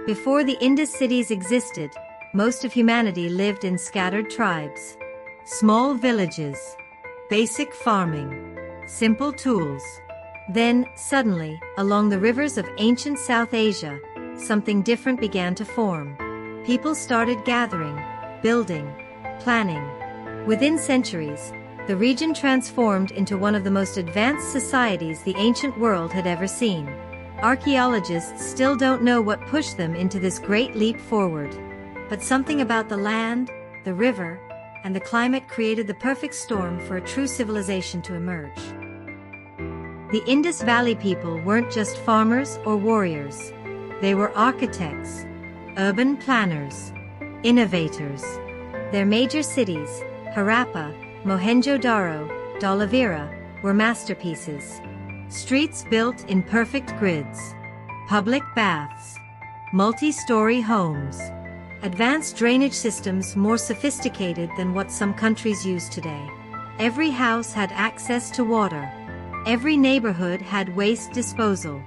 Before the Indus cities existed, most of humanity lived in scattered tribes. Small villages, basic farming, simple tools. Then, suddenly, along the rivers of ancient South Asia, something different began to form. People started gathering, building, planning. Within centuries, the region transformed into one of the most advanced societies the ancient world had ever seen. Archaeologists still don't know what pushed them into this great leap forward. But something about the land, the river, and the climate created the perfect storm for a true civilization to emerge. The Indus Valley people weren't just farmers or warriors. They were architects, urban planners, innovators. Their major cities, Harappa, Mohenjo-Daro, Dhalavira, were masterpieces. Streets built in perfect grids, public baths, multi-story homes, advanced drainage systems more sophisticated than what some countries use today. Every house had access to water. Every neighborhood had waste disposal.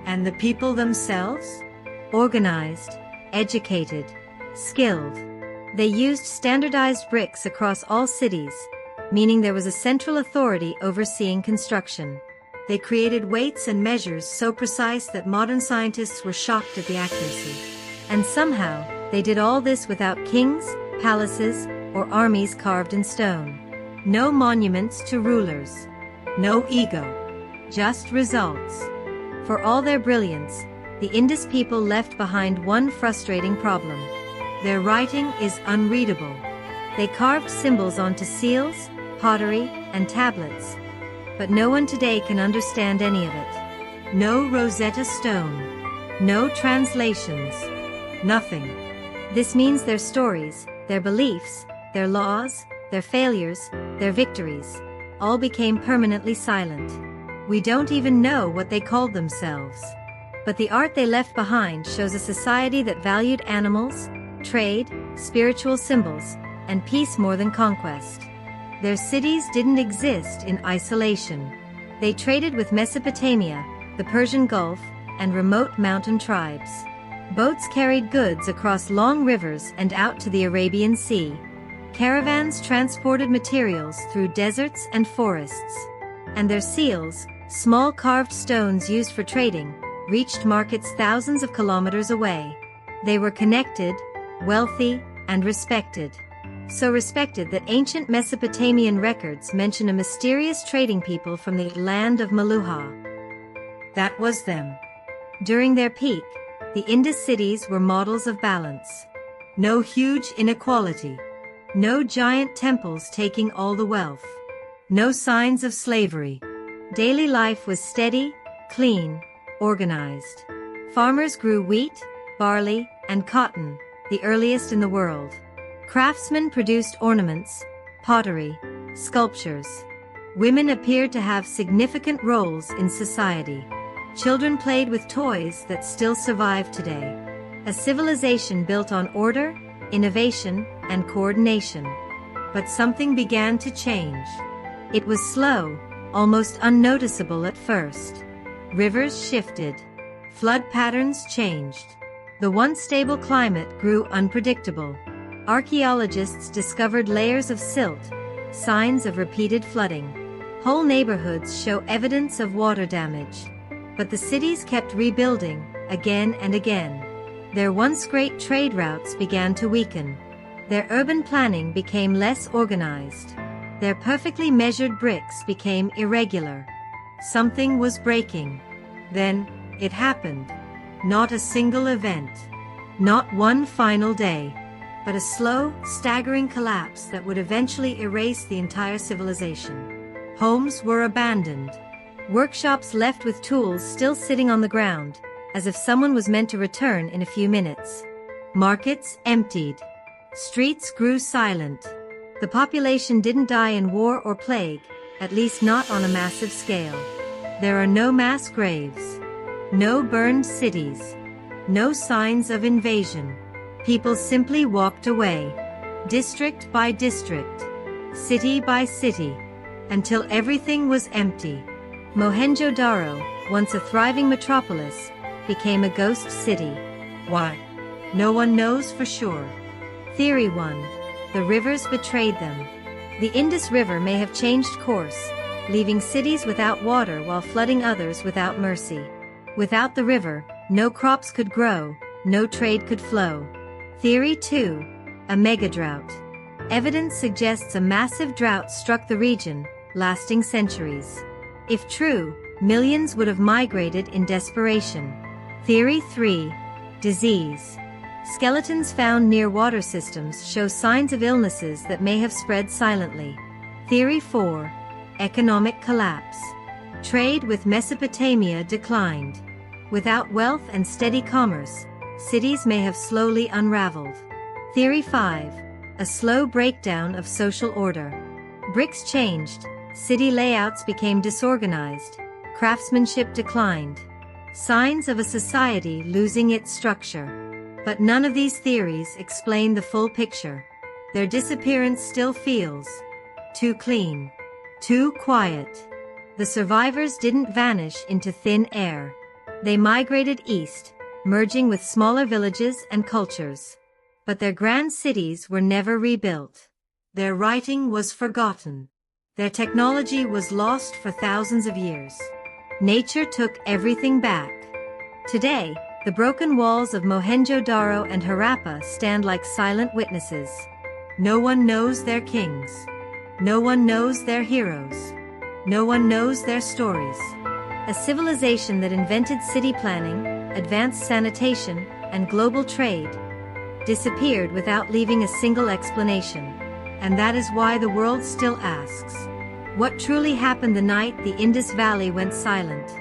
And the people themselves? Organized, educated, skilled. They used standardized bricks across all cities, meaning there was a central authority overseeing construction. They created weights and measures so precise that modern scientists were shocked at the accuracy. And somehow, they did all this without kings, palaces, or armies carved in stone. No monuments to rulers. No ego. Just results. For all their brilliance, the Indus people left behind one frustrating problem. Their writing is unreadable. They carved symbols onto seals, pottery, and tablets. But no one today can understand any of it. No Rosetta Stone. No translations. Nothing. This means their stories, their beliefs, their laws, their failures, their victories, all became permanently silent. We don't even know what they called themselves. But the art they left behind shows a society that valued animals, trade, spiritual symbols, and peace more than conquest. Their cities didn't exist in isolation. They traded with Mesopotamia, the Persian Gulf, and remote mountain tribes. Boats carried goods across long rivers and out to the Arabian Sea. Caravans transported materials through deserts and forests. And their seals, small carved stones used for trading, reached markets thousands of kilometers away. They were connected, wealthy, and respected. So respected that ancient Mesopotamian records mention a mysterious trading people from the land of Meluha. That was them. During their peak, the Indus cities were models of balance. No huge inequality. No giant temples taking all the wealth. No signs of slavery. Daily life was steady, clean, organized. Farmers grew wheat, barley, and cotton, the earliest in the world. Craftsmen produced ornaments, pottery, sculptures. Women appeared to have significant roles in society. Children played with toys that still survive today. A civilization built on order, innovation, and coordination. But something began to change. It was slow, almost unnoticeable at first. Rivers shifted. Flood patterns changed. The once stable climate grew unpredictable. Archaeologists discovered layers of silt, signs of repeated flooding. Whole neighborhoods show evidence of water damage. But the cities kept rebuilding, again and again. Their once great trade routes began to weaken. Their urban planning became less organized. Their perfectly measured bricks became irregular. Something was breaking. Then, it happened. Not a single event. Not one final day. But a slow, staggering collapse that would eventually erase the entire civilization. Homes were abandoned. Workshops left with tools still sitting on the ground, as if someone was meant to return in a few minutes. Markets emptied. Streets grew silent. The population didn't die in war or plague, at least not on a massive scale. There are no mass graves. No burned cities. No signs of invasion. People simply walked away, district by district, city by city, until everything was empty. Mohenjo-Daro, once a thriving metropolis, became a ghost city. Why? No one knows for sure. Theory 1. The rivers betrayed them. The Indus River may have changed course, leaving cities without water while flooding others without mercy. Without the river, no crops could grow, no trade could flow. Theory 2. A megadrought. Evidence suggests a massive drought struck the region, lasting centuries. If true, millions would have migrated in desperation. Theory 3. Disease. Skeletons found near water systems show signs of illnesses that may have spread silently. Theory 4. Economic collapse. Trade with Mesopotamia declined. Without wealth and steady commerce, cities may have slowly unraveled. Theory 5. A slow breakdown of social order. Bricks changed, city layouts became disorganized, craftsmanship declined. Signs of a society losing its structure. But none of these theories explain the full picture. Their disappearance still feels too clean, too quiet. The survivors didn't vanish into thin air. They migrated east, merging with smaller villages and cultures. But their grand cities were never rebuilt. Their writing was forgotten. Their technology was lost for thousands of years. Nature took everything back. Today, the broken walls of Mohenjo-Daro and Harappa stand like silent witnesses. No one knows their kings. No one knows their heroes. No one knows their stories. A civilization that invented city planning, advanced sanitation, and global trade disappeared without leaving a single explanation. And that is why the world still asks, what truly happened the night the Indus Valley went silent?